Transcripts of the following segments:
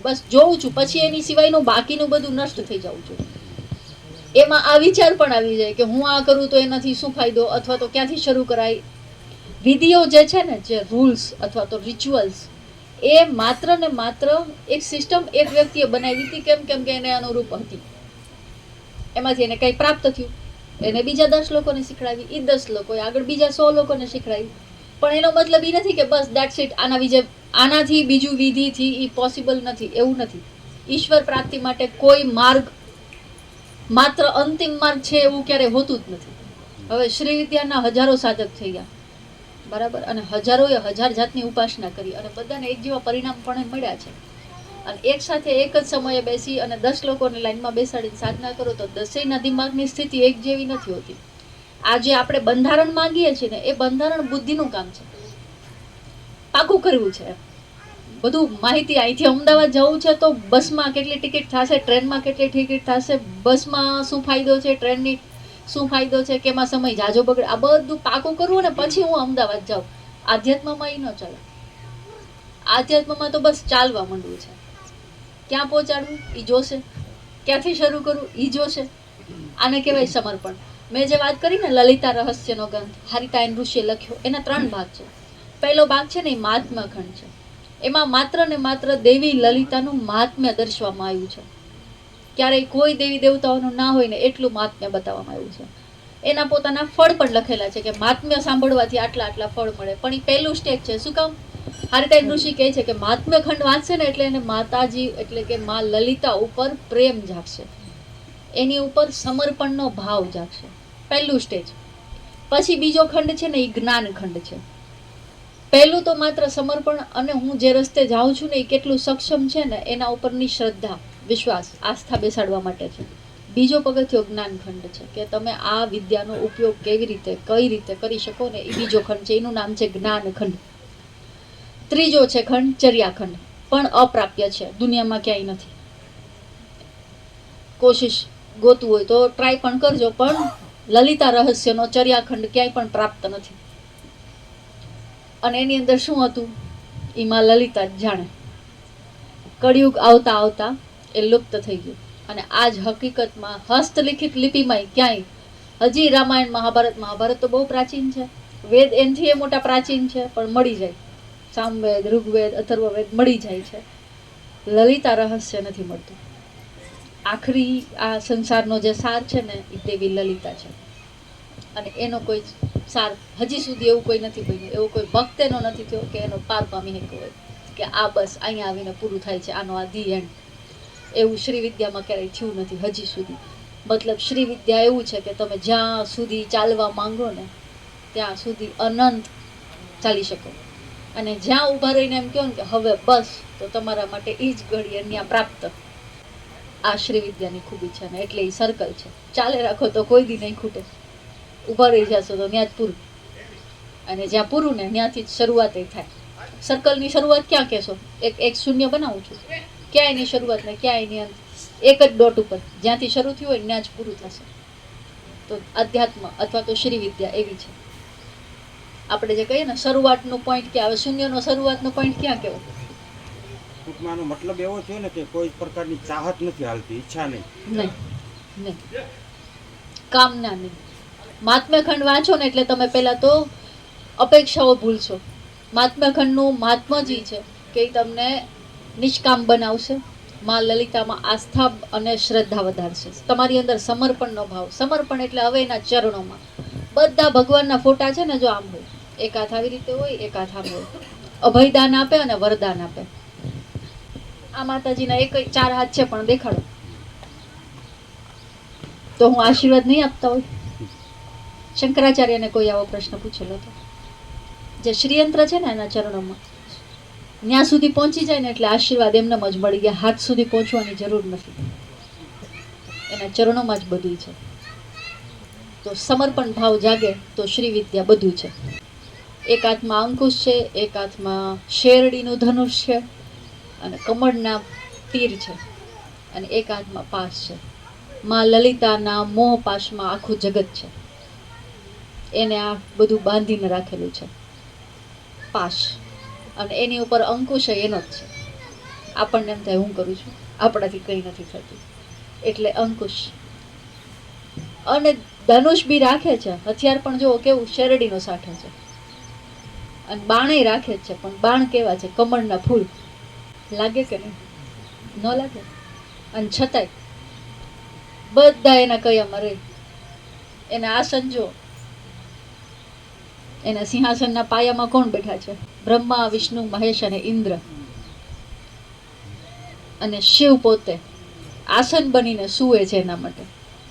બસ જોઉં છું, પછી એની સિવાયનું બાકીનું બધું નષ્ટ થઈ જાઉં છું. એમાં આ વિચાર પણ આવી જાય કે હું આ કરું તો એનાથી શું ફાયદો, અથવા તો ક્યાંથી શરૂ કરાય. વિધિઓ જે છે ને, જે રૂલ્સ અથવા તો રિચ્યુઅલ્સ, એ માત્ર ને માત્ર એક સિસ્ટમ એક વ્યક્તિએ બનાવી હતી. કેમ કે એને અનુરૂપ હતી. એમાંથી એને કંઈ પ્રાપ્ત થયું, એને બીજા 10 લોકોને શીખડાવી, એ 10 લોકોએ આગળ બીજા 100 લોકોને શીખડાવી. પણ એનો મતલબ એ નથી કે બસ દેટ્સ ઇટ, આનાથી બીજું વિધિથી એ પોસિબલ નથી, એવું નથી. ઈશ્વર પ્રાપ્તિ માટે કોઈ માર્ગ માત્ર અંતિમ માર્ગ છે એવું ક્યારે હોતું જ નથી. હવે શ્રી વિદ્યાના હજારો સાધક થઈ ગયા, બરાબર, અને હજારોએ 1000 જાતની ઉપાસના કરી, અને બધાને એક જેવા પરિણામ પણ મળ્યા છે. અને એક સાથે એક જ સમયે બેસી અને 10 લોકોને લાઈનમાં બેસાડીને સાધના કરો તો 10ના દિમાગની સ્થિતિ એક જેવી નથી હોતી. આજે આપણે બંધારણ માંગીએ છીએ ને, એ બંધારણ બુદ્ધિનું કામ છે, પાકું કરવું છે. બધું માહિતી, અહીંથી અમદાવાદ જવું છે તો બસમાં કેટલી ટિકિટ થશે, ટ્રેનમાં કેટલી ટિકિટ થશે, બસમાં શું ફાયદો છે, ટ્રેનની શું ફાયદો છે, કેમાં સમય જાજો બગડે, આ બધું પાકું કરવું ને પછી હું અમદાવાદ જાઉં. આધ્યાત્મમાં એ ન ચાલે. આધ્યાત્મમાં તો બસ ચાલવા માંડવું છે. ક્યાં પહોંચાડવું એ જોશે, ક્યાંથી શરૂ કરવું એ જોશે. આને કહેવાય સમર્પણ. મેં જે વાત કરી ને લલિતા રહસ્યનો ગ્રંથ હરિતાયન ઋષિએ લખ્યો, એના 3 ભાગ છે. પહેલો ભાગ છે ને એ મહાત્મ્ય ખંડ છે. એમાં માત્ર ને માત્ર દેવી લલિતાનું મહાત્મ્ય દર્શાવવામાં આવ્યું છે. ક્યારેય કોઈ દેવી દેવતાઓનું ના હોય ને એટલું મહાત્મ્ય બતાવવામાં આવ્યું છે. એના પોતાના ફળ પણ લખેલા છે કે મહાત્મ્ય સાંભળવાથી આટલા ફળ મળે. પણ એ પહેલું સ્ટેજ છે. શું કામ? હરિતાયન ઋષિ કહે છે કે મહાત્મ્ય ખંડ વાંચશે ને એટલે એને માતાજી એટલે કે માં લલિતા ઉપર પ્રેમ જાગશે, એની ઉપર સમર્પણનો ભાવ જાગશે. પહેલું સ્ટેજ. પછી બીજો ખંડ છે ને એ જ્ઞાન ખંડ છે. પહેલું તો માત્ર સમર્પણ અને હું જે રસ્તે જાઉં છું ને એ કેટલું સક્ષમ છે ને એના ઉપરની શ્રદ્ધા, વિશ્વાસ, આસ્થા બેસાડવા માટે છે. બીજો પગથિયો જ્ઞાન ખંડ છે કે તમે આ વિદ્યાનો ઉપયોગ કેવી રીતે, કઈ રીતે કરી શકો ને એ બીજો ખંડ છે. એનું નામ છે જ્ઞાન ખંડ. ત્રીજો છે ખંડ ચર્યાખંડ, પણ અપ્રાપ્ય છે, દુનિયામાં ક્યાંય નથી. કોશિશ ગોતવું હોય તો ટ્રાય પણ કરજો, પણ લલિતા રહસ્યનો ચર્યાખંડ ક્યાંય પણ પ્રાપ્ત નથી. અને એની અંદર શું હતું એમાં લલિતા જ જાણે. કળિયુગ આવતા આવતા એ લુપ્ત થઈ ગયું. અને આજ હકીકતમાં હસ્તલિખિત લિપિમાં ક્યાંય હજી રામાયણ, મહાભારત તો બહુ પ્રાચીન છે, વેદ એનથી એ મોટા પ્રાચીન છે, પણ મળી જાય. સામવેદ, ઋગ્વેદ, અથર્વવેદ મળી જાય છે. લલિતા રહસ્ય નથી મળતું. આખરી આ સંસારનો જે સાર છે ને એ દેવી લલિતા છે. અને એનો કોઈ સાર હજી સુધી એવું કોઈ નથી બન્યું, એવો કોઈ ભક્ત એનો નથી થયો કે એનો પાર પામી શક્યો હોય કે આ બસ અહીંયા આવીને પૂરું થાય છે, આનો આ ધી એન્ડ. એવું શ્રી વિદ્યામાં ક્યારેય થયું નથી હજી સુધી. મતલબ શ્રી વિદ્યા એવું છે કે તમે જ્યાં સુધી ચાલવા માંગો ને ત્યાં સુધી અનંત ચાલી શકો. અને જ્યાં ઊભા રહીને એમ કહો ને કે હવે બસ, તો તમારા માટે એ જ ઘડી અન્ય પ્રાપ્ત. આ શ્રી વિદ્યાની ખૂબી છે ને એટલે એ સર્કલ છે. ચાલે રાખો તો કોઈ દી નહીં ખૂટે. ઊભા રહી જશો તો ત્યાં જ પૂરું, અને જ્યાં પૂરું ને ત્યાંથી જ શરૂઆત થાય. સર્કલની શરૂઆત ક્યાં કહેશો? એક શૂન્ય બનાવું છું, ક્યાં એની શરૂઆત ને ક્યાં એની અંત? એક જ ડોટ ઉપર જ્યાંથી શરૂ થયું હોય ત્યાં જ પૂરું થશે. તો અધ્યાત્મ અથવા તો શ્રી વિદ્યા એવી છે. આપણે જે કહીએ ને શરૂઆતનો પોઈન્ટ ક્યાં આવે, શૂન્યનો શરૂઆતનો પોઈન્ટ ક્યાં કેવો? ટૂંકમાં મતલબ એવો છે ને કે કોઈ પ્રકારની ચાહત નથી હાલતી, ઈચ્છા નહીં. નહીં, કામના નહીં. મહાત્મ્ય ખંડ વાંચો ને એટલે તમે પહેલા તો અપેક્ષાઓ ભૂલશો. મહાત્મ્ય ખંડનું મહાત્મ્ય જ છે કે તમને નિષ્કામ બનાવશે, માં લલિતામાં આસ્થા અને શ્રદ્ધા વધારશે, તમારી અંદર સમર્પણનો ભાવ. સમર્પણ એટલે હવે એના ચરણોમાં. બધા ભગવાનના ફોટા છે ને જો આમ હોય, એક હાથ આવી રીતે હોય, એક હાથ આમ હોય. અભયદાન આપે અને વરદાન આપે. આ માતાજીના એક 4 હાથ છે પણ દેખાડો તો હું આશીર્વાદ નહીં આપતા હોય? શંકરાચાર્યને કોઈ આવો પ્રશ્ન પૂછેલો હતો. જે શ્રીયંત્ર છે ને એના ચરણોમાં ત્યાં સુધી પહોંચી જાય ને એટલે આશીર્વાદ એમને જ મળી ગયા. હાથ સુધી પહોંચવાની જરૂર નથી, એના ચરણોમાં જ બધું છે. તો સમર્પણ ભાવ જાગે તો શ્રી વિદ્યા બધું છે. એક હાથમાં અંકુશ છે, એક હાથમાં શેરડીનું ધનુષ છે, અને કમળના તીર છે, અને એક હાથમાં પાસ છે. માં લલિતાના મોહ પાશમાં આખું જગત છે. એને આ બધું બાંધીને રાખેલું છે પાશ, અને એની ઉપર અંકુશ એનો જ છે. આપણને એમ થાય હું કરું છું, આપણાથી કંઈ નથી થતું. એટલે અંકુશ. અને ધનુષ બી રાખે છે, હથિયાર પણ જુઓ કેવું શેરડીનો સાઠો છે, અને બાણે રાખે જ છે, પણ બાણ કેવા છે, કમળના ફૂલ. લાગે કે નહીં? ન લાગે. અને છતાંય બધા એના કયામાં રહે. એના આસન જો, એના સિંહાસનના પાયામાં કોણ બેઠા છે? બ્રહ્મા, વિષ્ણુ, મહેશ અને ઇન્દ્ર. અને શિવ પોતે આસન બનીને સૂવે છે એના માટે.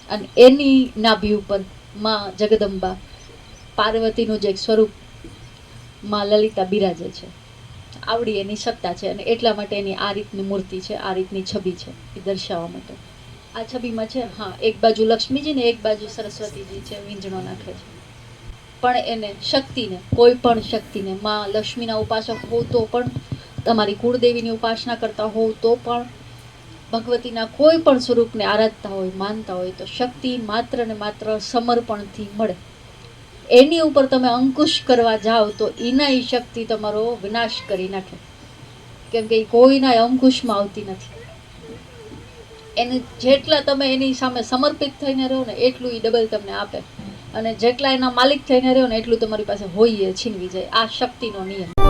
અને એની નાભી ઉપર માં જગદંબા પાર્વતીનું જે એક સ્વરૂપ માં લલિતા બિરાજે છે. આવડી એની સત્તા છે, અને એટલા માટે એની આ રીતની મૂર્તિ છે, આ રીતની છબી છે, એ દર્શાવવા માટે. આ છબીમાં છે, હા, એક બાજુ લક્ષ્મીજી ને એક બાજુ સરસ્વતીજી છે, વીંજણો નાખે છે. પણ એને શક્તિને, કોઈ પણ શક્તિને, માં લક્ષ્મીના ઉપાસક હોવ તો પણ, તમારી કુળદેવીની ઉપાસના કરતા હોવ તો પણ, ભગવતીના કોઈ પણ સ્વરૂપને આરાધતા હોય, માનતા હોય, તો શક્તિ માત્ર ને માત્ર સમર્પણથી મળે. એની ઉપર તમે અંકુશ કરવા જાઓ તો એના એ શક્તિ તમારો વિનાશ કરી નાખે, કેમ કે એ કોઈના અંકુશમાં આવતી નથી. એને જેટલા તમે એની સામે સમર્પિત થઈને રહો ને એટલું એ ડબલ તમને આપે, અને જેટલા એના માલિક થઈને રહ્યો ને એટલું તમારી પાસે હોય એ છીનવી જાય. આ શક્તિનો નિયમ.